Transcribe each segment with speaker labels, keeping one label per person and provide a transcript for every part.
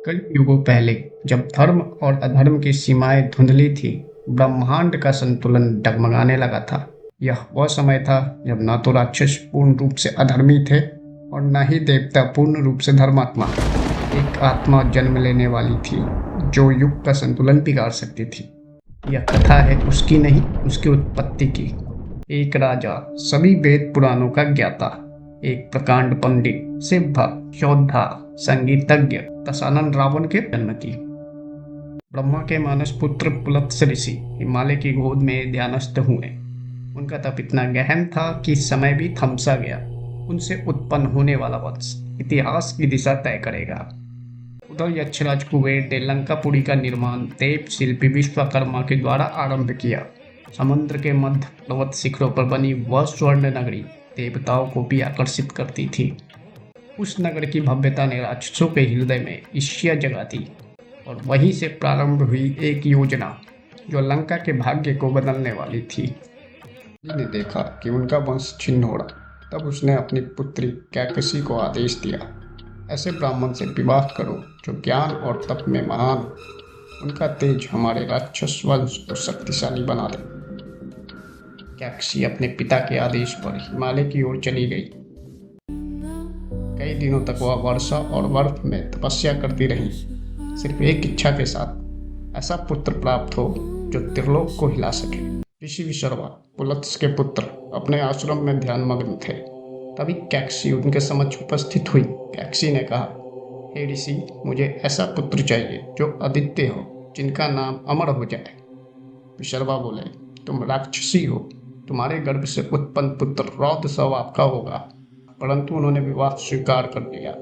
Speaker 1: कई युगों पहले, जब धर्म और अधर्म की सीमाएं धुंधली थी, ब्रह्मांड का संतुलन डगमगाने लगा था। यह वह समय था जब न तो राक्षस पूर्ण रूप से अधर्मी थे और न ही देवता पूर्ण रूप से धर्मात्मा। एक आत्मा जन्म लेने वाली थी जो युग का संतुलन बिगाड़ सकती थी। यह कथा है उसकी नहीं, उसकी उत्पत्ति की। एक राजा, सभी वेद पुराणों का ज्ञाता, एक प्रकांड पंडित, शिव भक्त, योद्धा, संगीतज्ञ दशानन रावण के जन्म की। ब्रह्मा के मानस पुत्र पुलत्स ऋषि हिमालय की गोद में ध्यानस्थ हुए। उनका तप इतना गहन था कि समय भी थमसा गया। उनसे उत्पन्न होने वाला वंश इतिहास की दिशा तय करेगा। उधर यक्षराज कुबेर ने लंकापुरी का निर्माण देव शिल्पी विश्वकर्मा के द्वारा आरंभ किया। समुद्र के मध्य पर्वत शिखरों पर बनी वह स्वर्ण नगरी देवताओं को भी आकर्षित करती थी। उस नगर की भव्यता ने राक्षसों के हृदय में ईर्ष्या जगा दी और वहीं से प्रारंभ हुई एक योजना जो लंका के भाग्य को बदलने वाली थी। ने देखा कि उनका वंश छिन्न हो रहा, तब उसने अपनी पुत्री कैकसी को आदेश दिया, ऐसे ब्राह्मण से विवाह करो जो ज्ञान और तप में महान। उनका तेज हमारे राक्षस वंश को शक्तिशाली बना दे। कैकसी अपने पिता के आदेश पर हिमालय की ओर चली गई। कई दिनों तक वह वर्षा और बर्फ में तपस्या करती रही, सिर्फ एक इच्छा के साथ, ऐसा पुत्र प्राप्त हो जो त्रिलोक को हिला सके। ऋषि विशर्वा, पुलत्स के पुत्र, अपने आश्रम में ध्यानमग्न थे। तभी कैकसी उनके समक्ष उपस्थित हुई। कैकसी ने कहा, हे ऋषि, मुझे ऐसा पुत्र चाहिए जो अद्वितीय हो, जिनका नाम अमर हो जाए। विशर्वा बोले, तुम राक्षसी हो, तुम्हारे गर्भ से उत्पन्न पुत्र रौद्र स्वभाव का होगा। परंतु उन्होंने विवाह स्वीकार कर लिया।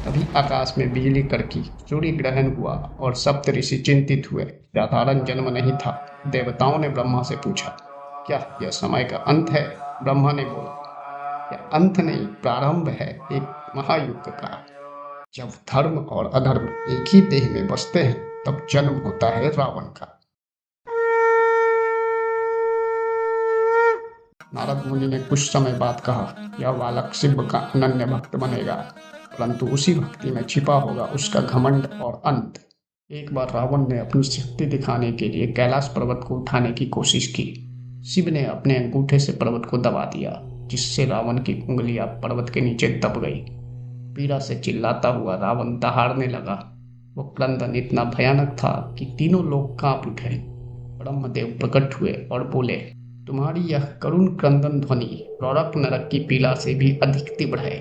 Speaker 1: तभी आकाश में बिजली कड़की, सूर्य ग्रहण हुआ और सप्त ऋषि चिंतित हुए। साधारण जन्म नहीं था। देवताओं ने ब्रह्मा से पूछा, क्या यह समय का अंत है? ब्रह्मा ने बोला, यह अंत नहीं, प्रारंभ है एक महायुग का। जब धर्म और अधर्म एक ही देह में बसते हैं, तब जन्म होता है रावण का। नारद मुनि ने कुछ समय बाद कहा, यह बालक शिव का अनन्य भक्त बनेगा, परंतु उसी भक्ति में छिपा होगा उसका घमंड और अंत। एक बार रावण ने अपनी शक्ति दिखाने के लिए कैलाश पर्वत को उठाने की कोशिश की। शिव ने अपने अंगूठे से पर्वत को दबा दिया, जिससे रावण की उंगलियां पर्वत के नीचे दब गई। पीड़ा से चिल्लाता हुआ रावण दहाड़ने लगा। वो क्रंदन इतना भयानक था कि तीनों लोग कांप उठे। ब्रह्मदेव प्रकट हुए और बोले, तुम्हारी यह करुण क्रंदन ध्वनि रौरक नरक की पीड़ा से भी अधिक तीव्र है।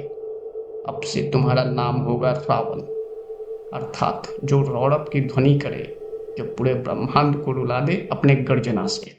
Speaker 1: अब से तुम्हारा नाम होगा रावण, अर्थात जो रौरव की ध्वनि करे, जो पूरे ब्रह्मांड को रुला दे अपने गर्जना से।